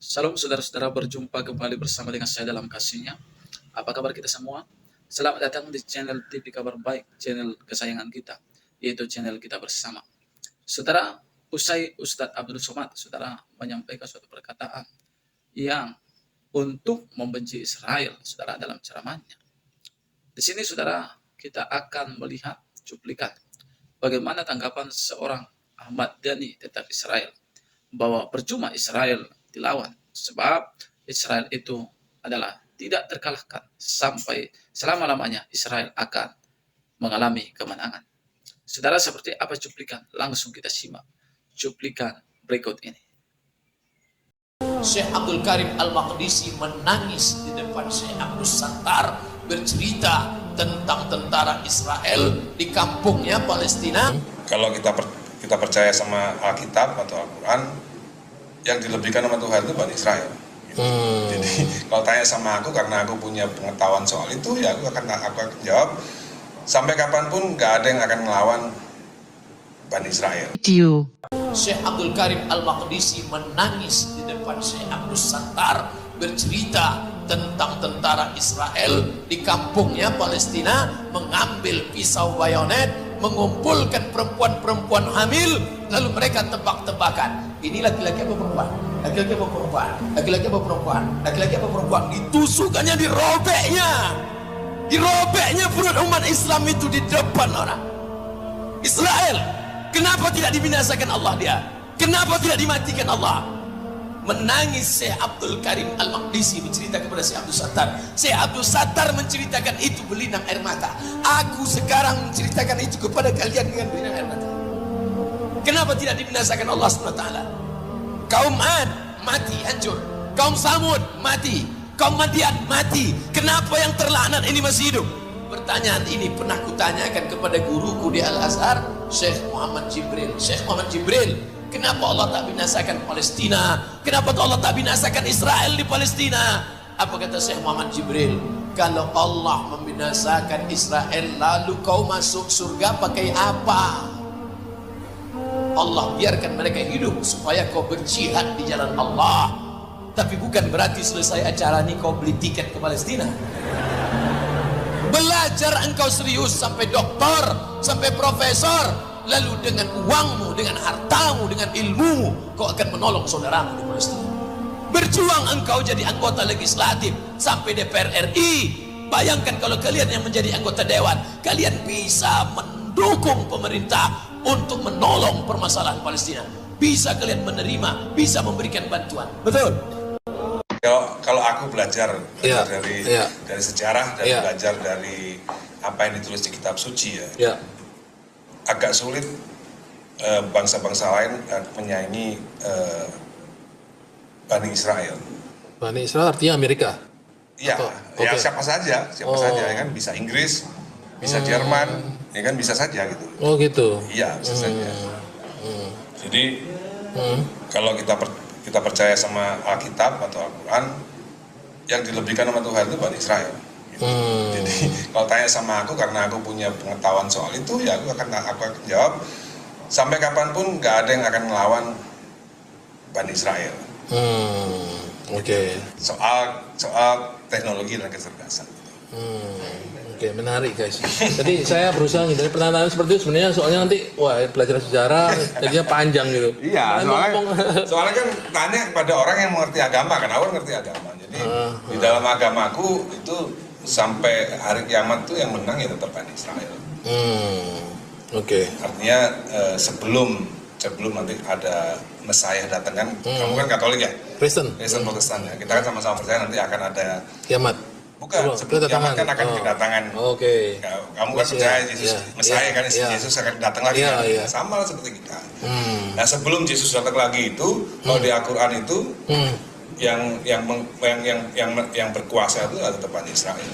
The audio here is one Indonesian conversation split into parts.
Salam saudara-saudara, berjumpa kembali bersama dengan saya dalam kasihnya. Apa kabar kita semua? Selamat datang di channel TV Kabar Baik, channel kesayangan kita, yaitu channel kita bersama. Saudara, usai Ustadz Abdul Somad, saudara menyampaikan suatu perkataan yang untuk membenci Israel, saudara, dalam ceramahnya. Di sini, saudara, kita akan melihat cuplikan bagaimana tanggapan seorang Ahmad Dhani tentang Israel, bahwa percuma Israel dilawan, sebab Israel itu adalah tidak terkalahkan sampai selama-lamanya Israel akan mengalami kemenangan. Saudara, seperti apa cuplikan? Langsung kita simak cuplikan berikut ini. Syekh Abdul Karim Al-Maqdisi menangis di depan Syekh Abdul Sattar, bercerita tentang tentara Israel di kampungnya Palestina. Kalau kita percaya sama Alkitab atau Al-Quran, yang dilebihkan sama Tuhan itu Bani Israel. Jadi kalau tanya sama aku, karena aku punya pengetahuan soal itu, ya aku akan jawab, sampai kapanpun nggak ada yang akan melawan Bani Israel. Syekh Abdul Karim Al-Maqdisi menangis di depan Syekh Abdul Sattar, bercerita tentang tentara Israel di kampungnya Palestina, mengambil pisau bayonet, mengumpulkan perempuan-perempuan hamil, lalu mereka tebak-tebakan, ini laki-laki apa perempuan? Laki-laki apa perempuan? Laki-laki apa perempuan? Laki-laki apa perempuan? Ditusukannya, dirobeknya perut umat Islam itu di depan orang. Israel, kenapa tidak dibinasakan Allah dia? Kenapa tidak dimatikan Allah? Menangis Syekh Abdul Karim Al-Maqdisi bercerita kepada Syekh Abdul Sattar. Syekh Abdul Sattar menceritakan itu berlinang air mata. Aku sekarang menceritakan itu kepada kalian dengan berlinang air mata. Kenapa tidak dibinasakan Allah SWT? Kaum Ad mati, hancur. Kaum Samud mati. Kaum Madian mati. Kenapa yang terlaknat ini masih hidup? Pertanyaan ini pernah kutanyakan kepada guruku di Al-Azhar, Syekh Muhammad Jibril. Syekh Muhammad Jibril, kenapa Allah tak binasakan Palestina? Kenapa Allah tak binasakan Israel di Palestina? Apa kata Syekh Muhammad Jibril? Kalau Allah membinasakan Israel, lalu kau masuk surga pakai apa? Allah biarkan mereka hidup supaya kau berjihad di jalan Allah. Tapi bukan berarti selesai acara ini kau beli tiket ke Palestina. Belajar engkau serius sampai doktor, sampai profesor, lalu dengan uangmu, dengan hartamu, dengan ilmumu, kau akan menolong saudaramu di Palestina. Berjuang engkau jadi anggota legislatif sampai DPR RI. Bayangkan kalau kalian yang menjadi anggota dewan, kalian bisa mendukung pemerintah untuk menolong permasalahan Palestina. Bisa kalian menerima, bisa memberikan bantuan. Betul? Kalau aku belajar dari sejarah dan belajar dari apa yang ditulis di kitab suci, agak sulit bangsa-bangsa lain menyaingi Bani Israel. Bani Israel artinya Amerika? Iya, ya siapa saja ya kan, bisa Inggris, bisa Jerman, ya kan, bisa saja gitu. Oh gitu. Iya, bisa saja. Jadi kalau kita percaya sama Alkitab atau Al-Quran, yang dilebihkan sama Tuhan itu Bani Israel. Jadi kalau tanya sama aku, karena aku punya pengetahuan soal itu, ya aku akan jawab, sampai kapanpun nggak ada yang akan melawan Bani Israel. Soal teknologi dan kecerdasan. Oke, menarik guys. Tadi saya berusaha dari pertanyaan seperti itu, sebenarnya soalnya nanti pelajaran sejarah jadinya panjang gitu. Iya, soalnya kan tanya kepada orang yang mengerti agama, kan aku ngerti agama. Jadi di dalam agamaku itu sampai hari kiamat tuh yang menang ya tetap Bani Israel. Artinya sebelum nanti ada Mesias datang kan, kamu kan Katolik ya? Kristen Protestan ya. Kita kan sama-sama percaya nanti akan ada kiamat. Bukan, sebelum kiamat kan akan kedatangan. Kamu kan percaya Yesus Mesias kan, Yesus akan datang lagi. Sama lah seperti kita. Nah, sebelum Yesus datang lagi itu, kalau di Al-Quran itu yang berkuasa itu adalah tetap Bani Israel.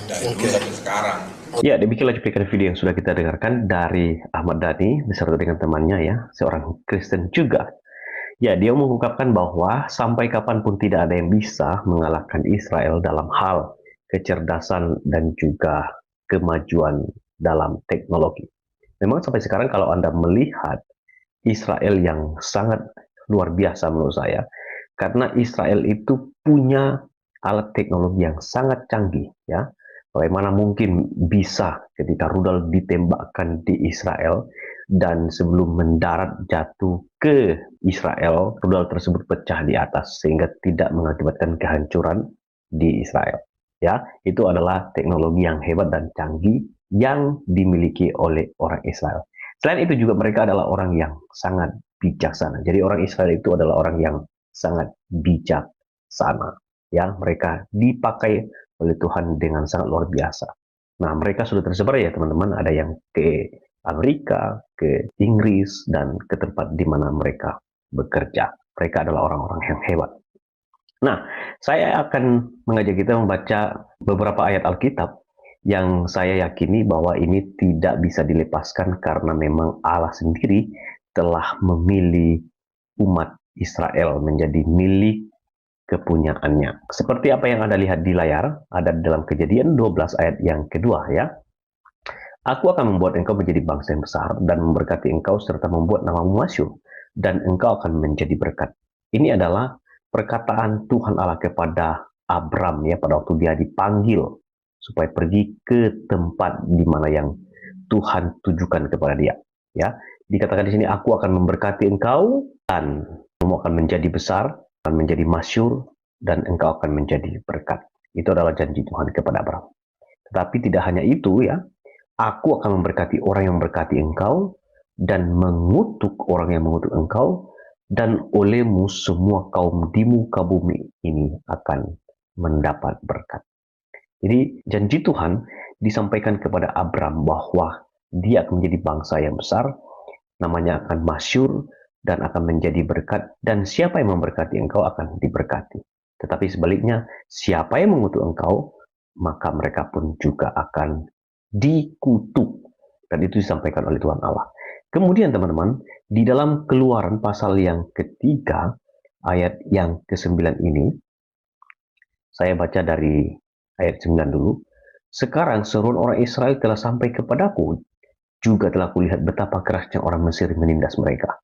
Dari dulu sampai sekarang. Ya, demikianlah cuplikan video yang sudah kita dengarkan dari Ahmad Dhani beserta dengan temannya ya, seorang Kristen juga. Ya, dia mengungkapkan bahwa sampai kapanpun tidak ada yang bisa mengalahkan Israel dalam hal kecerdasan dan juga kemajuan dalam teknologi. Memang sampai sekarang kalau Anda melihat Israel yang sangat luar biasa menurut saya, karena Israel itu punya alat teknologi yang sangat canggih, ya. Bagaimana mungkin bisa ketika rudal ditembakkan di Israel dan sebelum mendarat jatuh ke Israel, rudal tersebut pecah di atas sehingga tidak mengakibatkan kehancuran di Israel. Ya, itu adalah teknologi yang hebat dan canggih yang dimiliki oleh orang Israel. Selain itu juga mereka adalah orang yang sangat bijaksana. Jadi orang Israel itu adalah orang yang sangat bijaksana. Ya, mereka dipakai oleh Tuhan dengan sangat luar biasa. Nah, mereka sudah tersebar ya teman-teman. Ada yang ke Amerika, ke Inggris, dan ke tempat di mana mereka bekerja. Mereka adalah orang-orang yang hebat. Nah, saya akan mengajak kita membaca beberapa ayat Alkitab yang saya yakini bahwa ini tidak bisa dilepaskan karena memang Allah sendiri telah memilih umat Israel menjadi milik kepunyaannya. Seperti apa yang Anda lihat di layar, ada dalam Kejadian 12 ayat yang kedua ya. Aku akan membuat engkau menjadi bangsa yang besar dan memberkati engkau serta membuat namamu masyhur dan engkau akan menjadi berkat. Ini adalah perkataan Tuhan Allah kepada Abram ya pada waktu dia dipanggil supaya pergi ke tempat di mana yang Tuhan tujukan kepada dia. Ya, dikatakan di sini aku akan memberkati engkau dan kamu akan menjadi besar, akan menjadi masyhur dan engkau akan menjadi berkat. Itu adalah janji Tuhan kepada Abram. Tetapi tidak hanya itu ya, aku akan memberkati orang yang memberkati engkau dan mengutuk orang yang mengutuk engkau, dan olehmu semua kaum di muka bumi ini akan mendapat berkat. Jadi janji Tuhan disampaikan kepada Abram bahwa dia akan menjadi bangsa yang besar, namanya akan masyhur dan akan menjadi berkat, dan siapa yang memberkati engkau akan diberkati. Tetapi sebaliknya, siapa yang mengutuk engkau, maka mereka pun juga akan dikutuk. Dan itu disampaikan oleh Tuhan Allah. Kemudian teman-teman, di dalam Keluaran pasal yang ketiga, ayat yang ke-9 ini, saya baca dari ayat 9 dulu. Sekarang seruan orang Israel telah sampai kepadaku, juga telah kulihat betapa kerasnya orang Mesir menindas mereka.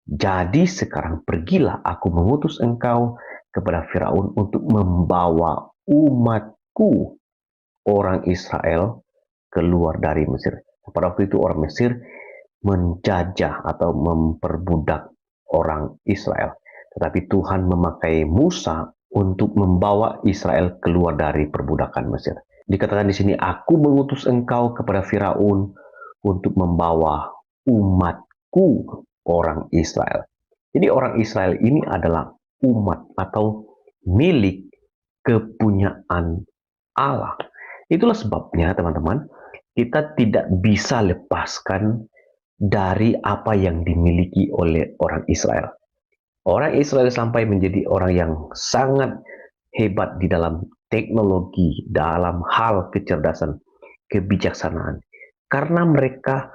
Jadi sekarang pergilah, aku mengutus engkau kepada Firaun untuk membawa umatku, orang Israel, keluar dari Mesir. Pada waktu itu orang Mesir menjajah atau memperbudak orang Israel. Tetapi Tuhan memakai Musa untuk membawa Israel keluar dari perbudakan Mesir. Dikatakan di sini, aku mengutus engkau kepada Firaun untuk membawa umatku, orang Israel. Jadi orang Israel ini adalah umat atau milik kepunyaan Allah. Itulah sebabnya teman-teman, kita tidak bisa lepaskan dari apa yang dimiliki oleh orang Israel. Orang Israel sampai menjadi orang yang sangat hebat di dalam teknologi, dalam hal kecerdasan, kebijaksanaan. Karena mereka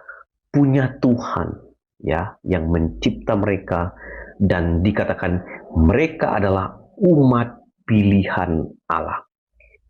punya Tuhan ya yang mencipta mereka, dan dikatakan mereka adalah umat pilihan Allah.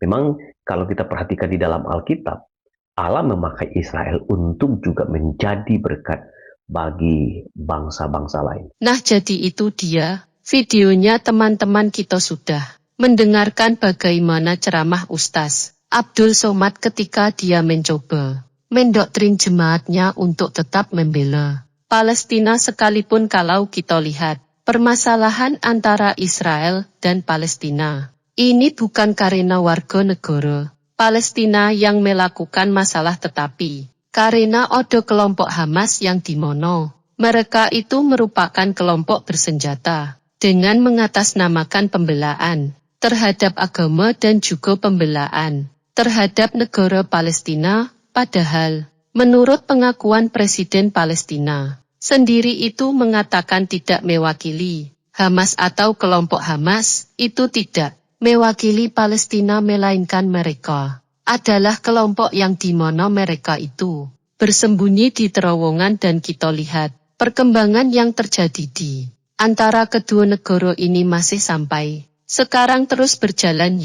Memang kalau kita perhatikan di dalam Alkitab, Allah memakai Israel untuk juga menjadi berkat bagi bangsa-bangsa lain. Nah, jadi itu dia videonya teman-teman. Kita sudah mendengarkan bagaimana ceramah Ustaz Abdul Somad ketika dia mencoba mendoktrin jemaatnya untuk tetap membela Palestina, sekalipun kalau kita lihat permasalahan antara Israel dan Palestina. Ini bukan karena warga negara Palestina yang melakukan masalah, tetapi karena ada kelompok Hamas yang dimana mereka itu merupakan kelompok bersenjata dengan mengatasnamakan pembelaan terhadap agama dan juga pembelaan terhadap negara Palestina, padahal menurut pengakuan Presiden Palestina sendiri itu mengatakan tidak mewakili Hamas atau kelompok Hamas itu tidak mewakili Palestina, melainkan mereka adalah kelompok yang dimana mereka itu bersembunyi di terowongan. Dan kita lihat perkembangan yang terjadi di antara kedua negara ini masih sampai sekarang terus berjalan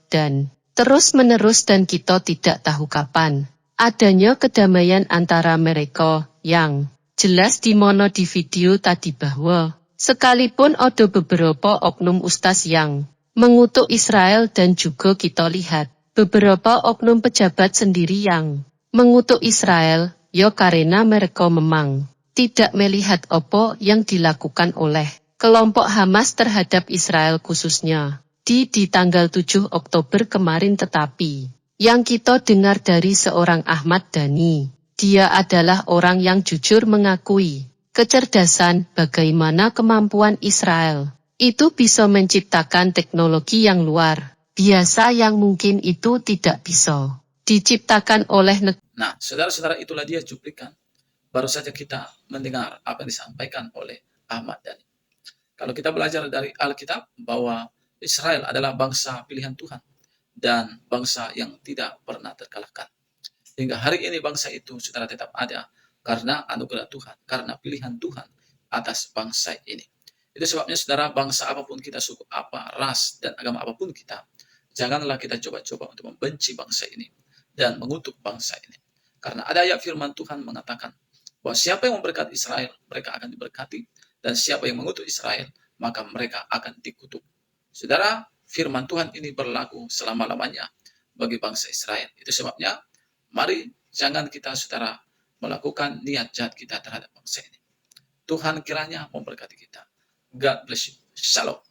dan terus menerus, dan kita tidak tahu kapan adanya kedamaian antara mereka. Yang jelas di mana di video tadi bahwa Sekalipun ada beberapa oknum ustaz yang mengutuk Israel dan juga kita lihat beberapa oknum pejabat sendiri yang mengutuk Israel, ya karena mereka memang tidak melihat apa yang dilakukan oleh kelompok Hamas terhadap Israel khususnya di tanggal 7 Oktober kemarin, tetapi yang kita dengar dari seorang Ahmad Dhani, dia adalah orang yang jujur mengakui kecerdasan bagaimana kemampuan Israel itu bisa menciptakan teknologi yang luar biasa yang mungkin itu tidak bisa diciptakan oleh negara. Nah, saudara-saudara, itulah dia cuplikan. Baru saja kita mendengar apa yang disampaikan oleh Ahmad Dhani. Kalau kita belajar dari Alkitab bahwa Israel adalah bangsa pilihan Tuhan dan bangsa yang tidak pernah terkalahkan. Hingga hari ini bangsa itu saudara tetap ada karena anugerah Tuhan, karena pilihan Tuhan atas bangsa ini. Itu sebabnya saudara, bangsa apapun kita, suku apa, ras, dan agama apapun kita, janganlah kita coba-coba untuk membenci bangsa ini dan mengutuk bangsa ini. Karena ada ayat firman Tuhan mengatakan bahwa siapa yang memberkati Israel, mereka akan diberkati. Dan siapa yang mengutuk Israel, maka mereka akan dikutuk. Saudara, firman Tuhan ini berlaku selama-lamanya bagi bangsa Israel. Itu sebabnya, mari jangan kita saudara melakukan niat jahat kita terhadap bangsa ini. Tuhan kiranya memberkati kita. God bless you. Shalom.